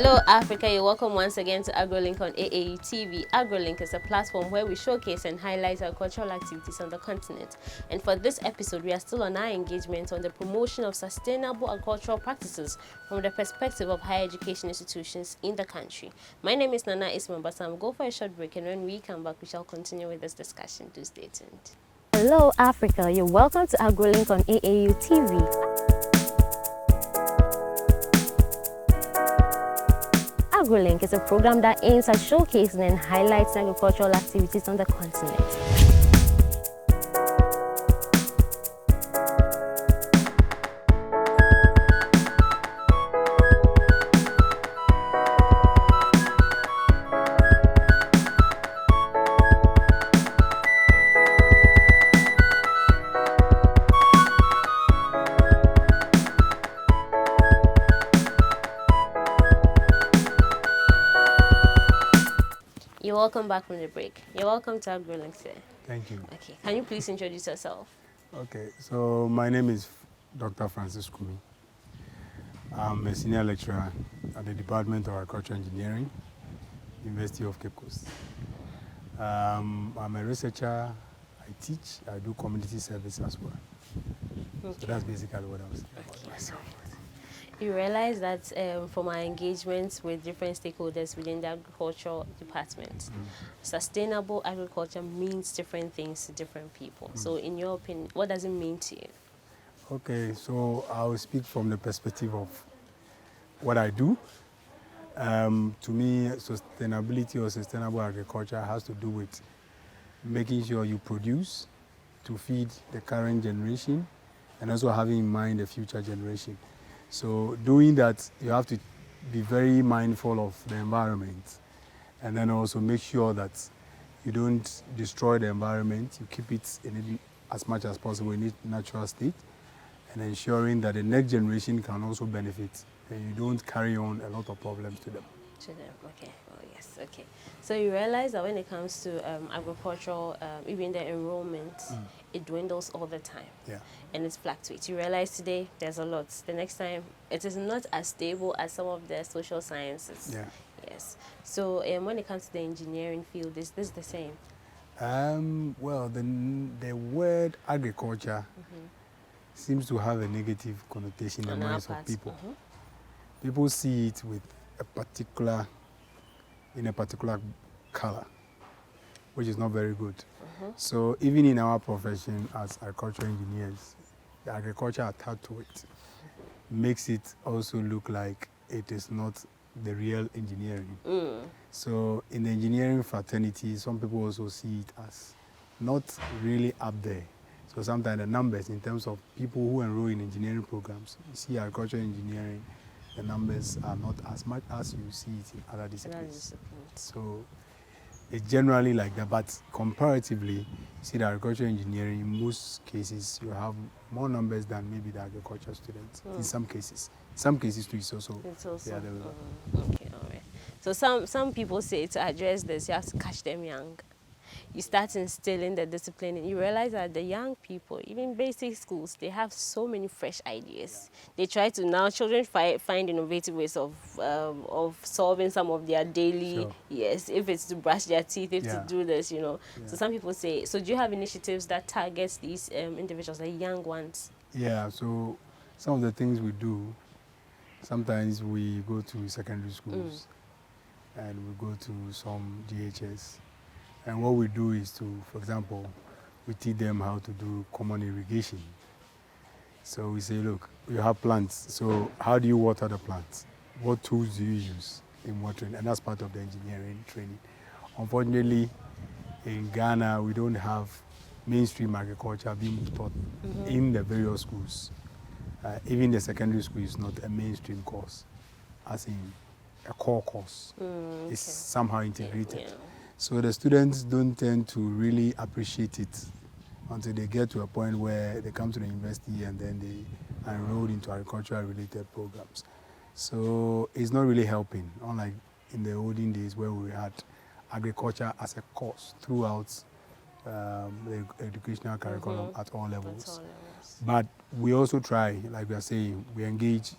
Hello Africa, you're welcome once again to AgroLink on AAU TV. AgroLink is a platform where we showcase and highlight our cultural activities on the continent. And for this episode, we are still on our engagement on the promotion of sustainable agricultural practices from the perspective of higher education institutions in the country. My name is Nana Ismail Bassam. We'll go for a short break, and when we come back, we shall continue with this discussion. Do stay tuned. Hello Africa, you're welcome to AgroLink on AAU TV. AgroLink is a program that aims at showcasing and highlighting agricultural activities on the continent. You're welcome back from the break. You're welcome to AgroLink, sir. Thank you. Okay, can you please introduce yourself? Okay, so my name is Dr. Francis Kumi. I'm a senior lecturer at the Department of Agricultural Engineering, University of Cape Coast. I'm a researcher, I teach, I do community service as well. Okay. So that's basically what I was saying about myself. You realize that from our engagements with different stakeholders within the agricultural department, sustainable agriculture means different things to different people. So in your opinion, what does it mean to you? Okay, so I'll speak from the perspective of what I do. To me, sustainability or sustainable agriculture has to do with making sure you produce to feed the current generation and also having in mind the future generation. So doing that, you have to be very mindful of the environment and then also make sure that you don't destroy the environment, you keep it in as much as possible in its natural state and ensuring that the next generation can also benefit and you don't carry on a lot of problems to them. To them, okay. Oh, yes, okay. So you realize that when it comes to agricultural, even the enrollment, it dwindles all the time. Yeah. And it fluctuates. You realize today there's a lot. The next time it is not as stable as some of the social sciences. Yeah. Yes. So when it comes to the engineering field, is this the same? Well, the word agriculture seems to have a negative connotation in the minds of people. People see it with a particular color, which is not very good. So even in our profession as agricultural engineers, the agriculture attached to it makes it also look like it is not the real engineering. So in the engineering fraternity, some people also see it as not really up there. So sometimes the numbers in terms of people who enroll in engineering programs, you see agricultural engineering, the numbers are not as much as you see it in other disciplines. So it's generally like that, but comparatively, you see the agricultural engineering, in most cases, you have more numbers than maybe the agriculture students, in some cases. Some cases too, it's also the other way. Okay, all right. So some people say to address this, you have to catch them young. You start instilling the discipline, and you realize that the young people, even basic schools, they have so many fresh ideas. They try to now, children find innovative ways of solving some of their daily, yes, if it's to brush their teeth, if to do this, you know. So some people say, so do you have initiatives that targets these individuals, the young ones? Yeah, so some of the things we do, sometimes we go to secondary schools and we go to some DHS. And what we do is to, for example, we teach them how to do common irrigation. So we say, look, you have plants, so how do you water the plants? What tools do you use in watering? And that's part of the engineering training. Unfortunately, in Ghana, we don't have mainstream agriculture being taught in the various schools. Even the secondary school is not a mainstream course, as in a core course. It's somehow integrated. Yeah. So the students don't tend to really appreciate it until they get to a point where they come to the university and then they are enrolled into agricultural related programs. So it's not really helping, unlike in the olden days where we had agriculture as a course throughout the educational curriculum at all levels. But we also try, like we are saying, we engage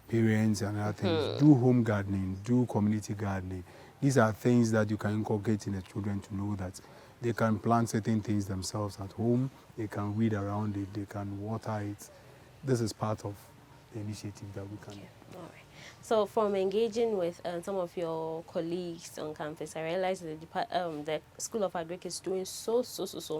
parents and other things, do home gardening, do community gardening. These are things that you can inculcate in the children to know that they can plant certain things themselves at home, they can weed around it, they can water it. This is part of the initiative that we can do. All right. So from engaging with some of your colleagues on campus, I realized that the School of Agric is doing so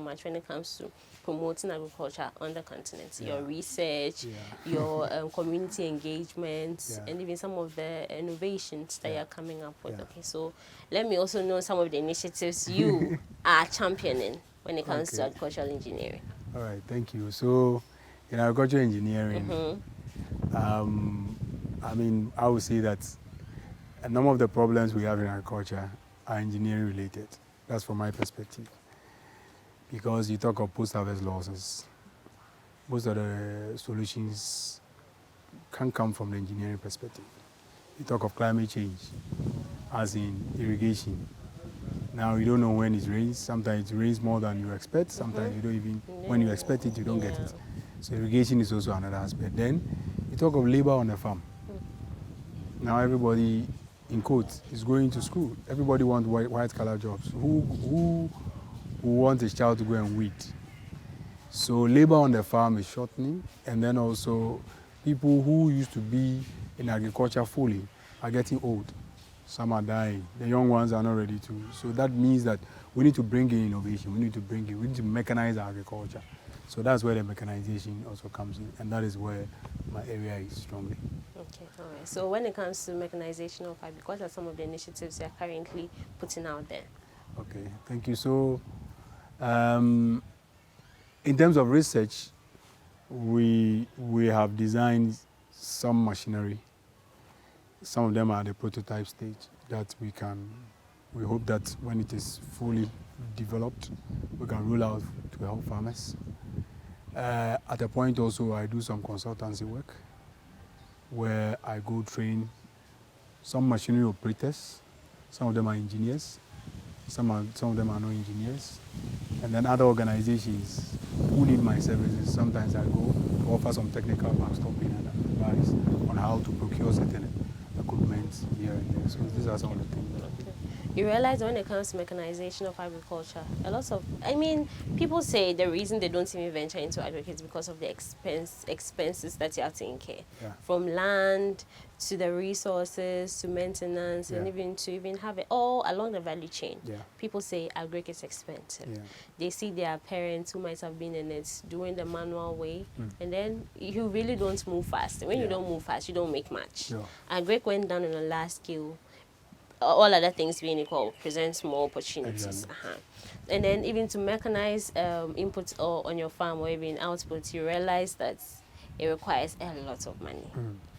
much when it comes to promoting agriculture on the continent. Your research, your community engagement, and even some of the innovations that you're coming up with. Okay, so let me also know some of the initiatives you are championing when it comes to agricultural engineering. All right, thank you. So in agricultural engineering, I mean, I would say that a number of the problems we have in agriculture are engineering related. That's from my perspective. Because you talk of post-harvest losses, most of the solutions can come from the engineering perspective. You talk of climate change, as in irrigation. Now, you don't know when it rains. Sometimes it rains more than you expect. Sometimes you don't even, when you expect it, you don't get it. So irrigation is also another aspect. Then you talk of labor on the farm. Now everybody, in quotes, is going to school. Everybody wants white-collar jobs. Who wants a child to go and weed? So labor on the farm is shortening, and then also people who used to be in agriculture fully are getting old. Some are dying. The young ones are not ready to. So that means that we need to bring in innovation. We need to mechanize our agriculture. So that's where the mechanization also comes in, and that is where my area is strongly. Okay, all right. So when it comes to mechanization of agriculture, what are some of the initiatives you are currently putting out there? Okay, thank you. So in terms of research, we have designed some machinery. Some of them are at the prototype stage that we hope that when it is fully developed, we can roll out to help farmers. At a point also, I do some consultancy work where I go train some machinery operators. Some of them are engineers. Some of them are not engineers. And then other organizations who need my services, sometimes I go to offer some technical backstopping and advice on how to procure certain equipment here and there. So these are some of the things that I do. You realize when it comes to mechanization of agriculture, people say the reason they don't even venture into agriculture is because of the expenses that you have to incur. Yeah. From land to the resources to maintenance and even have it all along the value chain. Yeah. People say agric is expensive. Yeah. They see their parents who might have been in it doing the manual way, and then you really don't move fast. When you don't move fast, you don't make much. Yeah. Agric went down on a large scale. All other things being equal, presents more opportunities. Exactly. And then even to mechanize inputs or on your farm or even outputs, you realize that it requires a lot of money.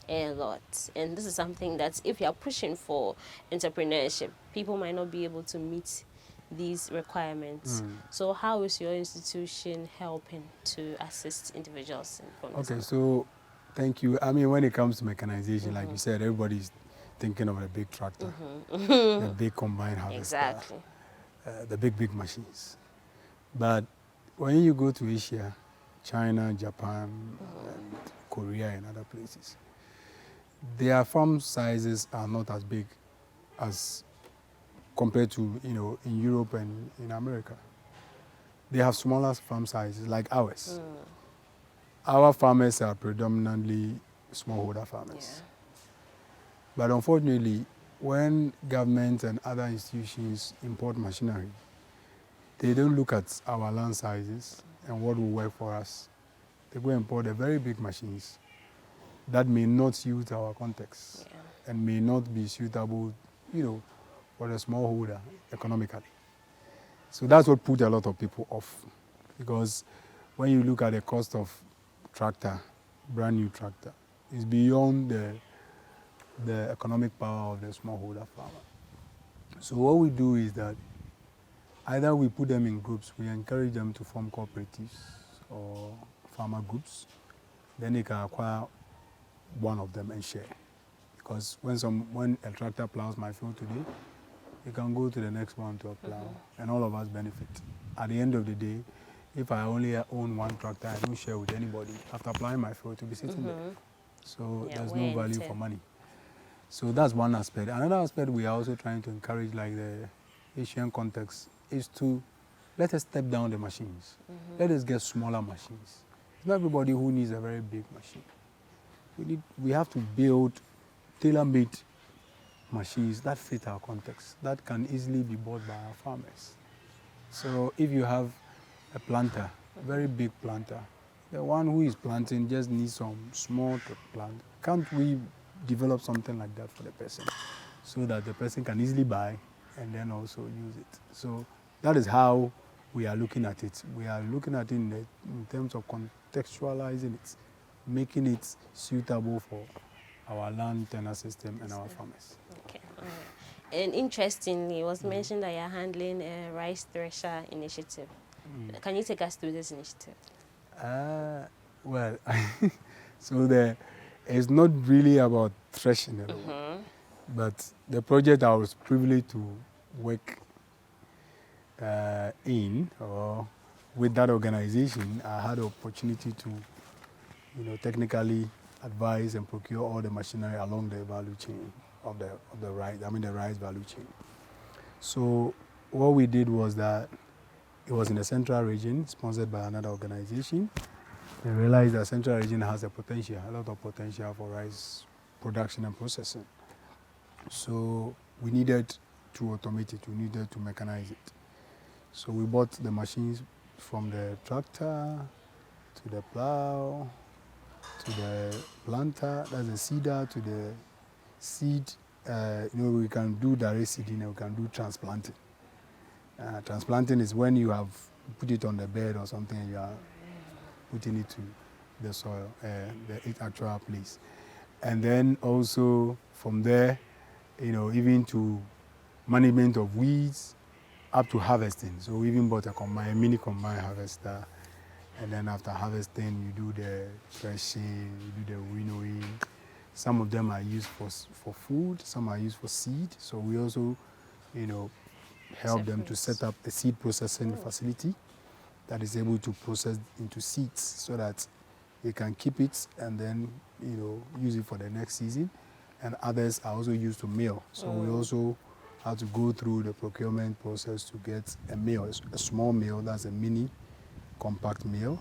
A lot. And this is something that if you're pushing for entrepreneurship, people might not be able to meet these requirements. So how is your institution helping to assist individuals from this? Okay, so thank you. I mean, when it comes to mechanization, like you said, everybody's thinking of a big tractor, the big combine harvester, Exactly. The big machines. But when you go to Asia, China, Japan, and Korea and other places, their farm sizes are not as big as compared to, in Europe and in America. They have smaller farm sizes like ours. Our farmers are predominantly smallholder farmers. But unfortunately, when government and other institutions import machinery, they don't look at our land sizes and what will work for us. They go import the very big machines that may not suit our context and may not be suitable, for the smallholder economically. So that's what put a lot of people off. Because when you look at the cost of tractor, brand new tractor, it's beyond the economic power of the smallholder farmer. So what we do is that either we put them in groups, we encourage them to form cooperatives or farmer groups, then they can acquire one of them and share. Because when a tractor plows my field today, you can go to the next one to plow, and all of us benefit. At the end of the day, if I only own one tractor, I don't share with anybody. After plowing my field, to be sitting there. So Yeah, there's wear no and value tear. for money. So that's one aspect. Another aspect we are also trying to encourage, like the Asian context, is to let us step down the machines. Let us get smaller machines. It's not everybody who needs a very big machine. We have to build tailor-made machines that fit our context, that can easily be bought by our farmers. So if you have a planter, a very big planter, the one who is planting just needs some small plant. Can't we develop something like that for the person so that the person can easily buy and then also use it? So that is how we are looking at it. We are looking at it in terms of contextualizing it, making it suitable for our land tenure system and our farmers. Okay, all right. And interestingly, it was mentioned that you're handling a rice thresher initiative. Can you take us through this initiative? Well, so it's not really about threshing alone, but the project I was privileged to work in or with that organization, I had the opportunity to, technically advise and procure all the machinery along the value chain of the rice. I mean the rice value chain. So what we did was that it was in the central region, sponsored by another organization. We realized that central region has a lot of potential for rice production and processing. So we needed to automate it, we needed to mechanize it. So we bought the machines from the tractor to the plow, to the planter, that's the seeder, to the seed. We can do direct seeding and we can do transplanting. Transplanting is when you have put it on the bed or something and you are putting it to the soil, the actual place. And then also from there, even to management of weeds up to harvesting. So we even bought a mini combine harvester. And then after harvesting, you do the threshing, you do the winnowing. Some of them are used for food, some are used for seed. So we also, help them to set up a seed processing facility that is able to process into seeds so that they can keep it and then, use it for the next season. And others are also used to mill. So we also have to go through the procurement process to get a mill, a small mill, that's a mini compact mill.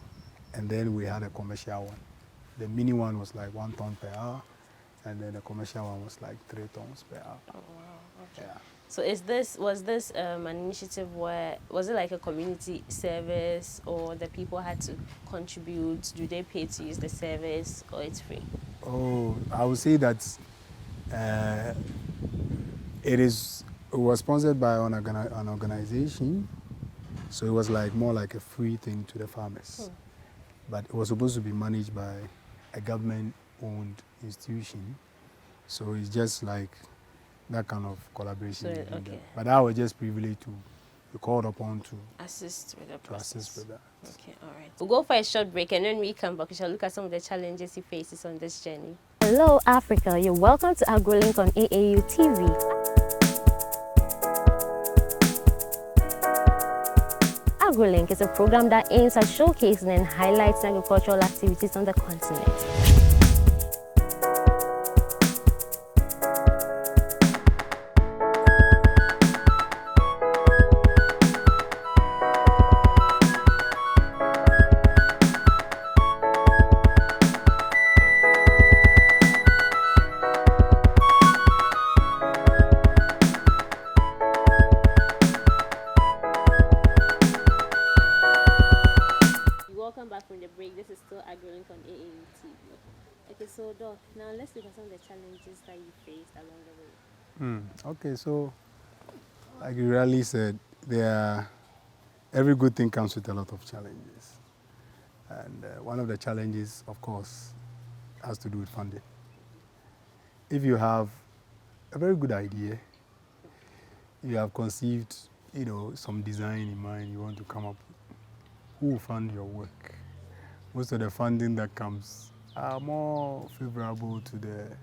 And then we had a commercial one. The mini one was like 1 ton per hour, and then the commercial one was like 3 tons per hour. Oh, wow. Okay. Yeah. So was this an initiative where, was it like a community service or the people had to contribute? Do they pay to use the service or it's free? Oh, I would say that it was sponsored by an organization, so it was more like a free thing to the farmers. But it was supposed to be managed by a government-owned institution, so it's just like that kind of collaboration. So, between okay. them. But I was just privileged to be called upon to Assist with the process. assist with that. Okay, all right. We'll go for a short break, and when we come back, we shall look at some of the challenges he faces on this journey. Hello, Africa. You're welcome to AgroLink on AAU TV. AgroLink is a program that aims at showcasing and highlighting agricultural activities on the continent. Welcome back from the break. This is still AgroLink on AAU TV. Okay, so Doc, now let's look at some of the challenges that you faced along the way. Okay, so like you really said, every good thing comes with a lot of challenges. And one of the challenges, of course, has to do with funding. If you have a very good idea, you have conceived, some design in mind you want to come up with, who will fund your work? Most of the funding that comes are more favorable to the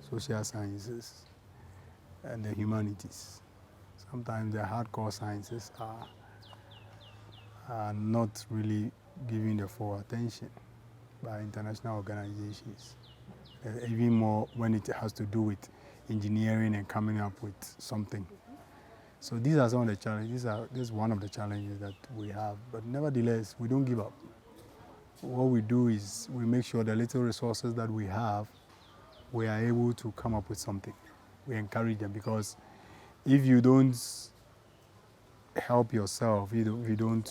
social sciences and the humanities. Sometimes the hardcore sciences are not really given the full attention by international organizations. even more when it has to do with engineering and coming up with something. So these are some of the challenges. This is one of the challenges that we have. But nevertheless, we don't give up. What we do is we make sure the little resources that we have, we are able to come up with something. We encourage them, because if you don't help yourself, if you don't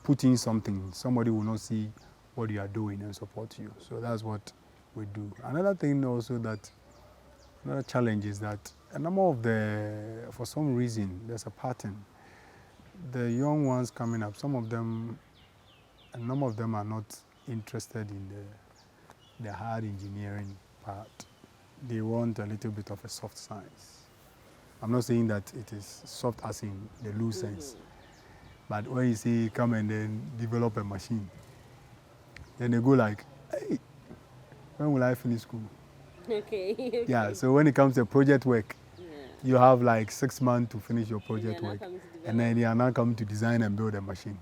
put in something, somebody will not see what you are doing and support you. So that's what we do. Another thing also that, another challenge is that a number of for some reason, there's a pattern. The young ones coming up, some of them, a number of them are not interested in the hard engineering part. They want a little bit of a soft science. I'm not saying that it is soft as in the loose sense, but when you say come and then develop a machine, then they go like, hey, when will I finish school? Okay. Yeah, so when it comes to project work, you have like 6 months to finish your project work, and then they are now coming to design and build a machine.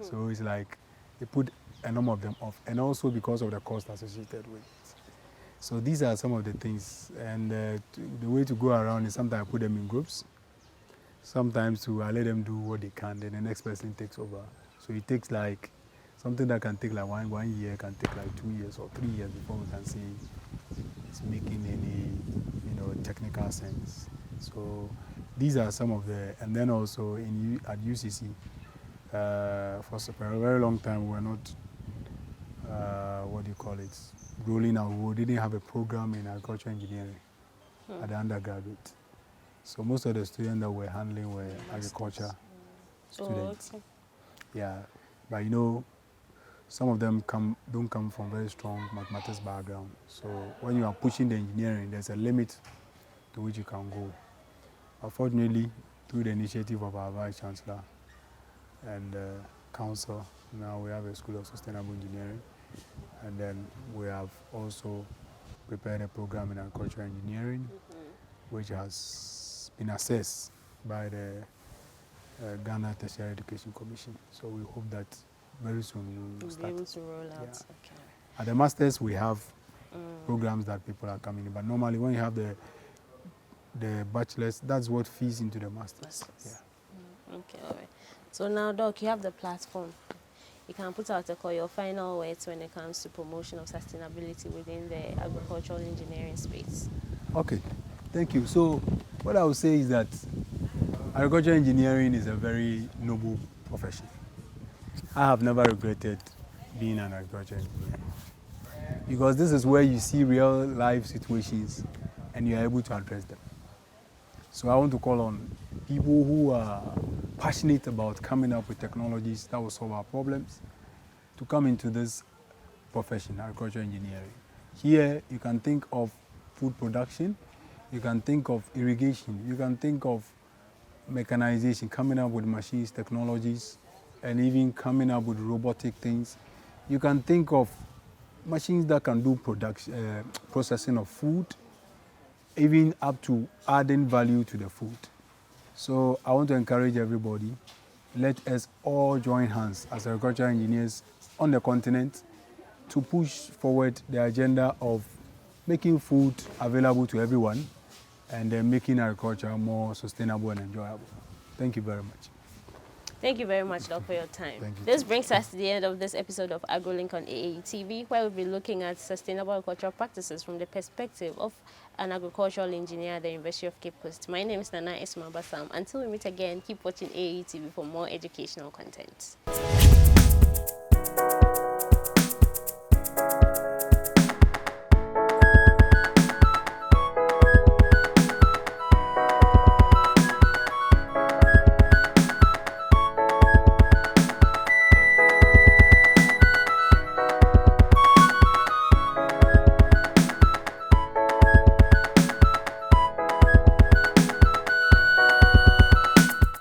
So it's like they put a number of them off, and also because of the cost associated with it. So these are some of the things, and the way to go around is sometimes I put them in groups. Sometimes I let them do what they can, then the next person takes over. So it takes like something that can take like one year, can take like 2 years or 3 years before we can see it's making any technical sense. So these are some of the, and then also at UCC, for a very long time we were not, what do you call it, rolling out. We didn't have a program in agricultural engineering at the undergraduate. So most of the students that we're handling were agriculture students. Oh, okay. Yeah, but some of them don't come from very strong mathematics background. So when you are pushing the engineering, there's a limit to which you can go. Unfortunately, through the initiative of our Vice Chancellor and Council, now we have a School of Sustainable Engineering, and then we have also prepared a program in agricultural engineering, which has been assessed by the Ghana Tertiary Education Commission. So we hope that very soon we will start. Be able to roll out. Yeah. Okay. At the masters, we have programs that people are coming in, but normally when you have the bachelors, that's what feeds into the masters. Yeah. Okay, all right. So now, Doc, you have the platform. You can put out your final words when it comes to promotion of sustainability within the agricultural engineering space. Okay, thank you. So what I would say is that agricultural engineering is a very noble profession. I have never regretted being an agricultural engineer, because this is where you see real life situations and you're able to address them. So I want to call on people who are passionate about coming up with technologies that will solve our problems to come into this profession, agricultural engineering. Here you can think of food production, you can think of irrigation, you can think of mechanization, coming up with machines, technologies, and even coming up with robotic things. You can think of machines that can do processing of food, even up to adding value to the food. So I want to encourage everybody, let us all join hands as agricultural engineers on the continent to push forward the agenda of making food available to everyone and then making agriculture more sustainable and enjoyable. Thank you very much. Thank you very much, Doc, for your time. Thank you. This brings us to the end of this episode of AgroLink on AAE TV, where we'll be looking at sustainable agricultural practices from the perspective of an agricultural engineer at the University of Cape Coast. My name is Nana Esma Basam. Until we meet again, keep watching AAE TV for more educational content.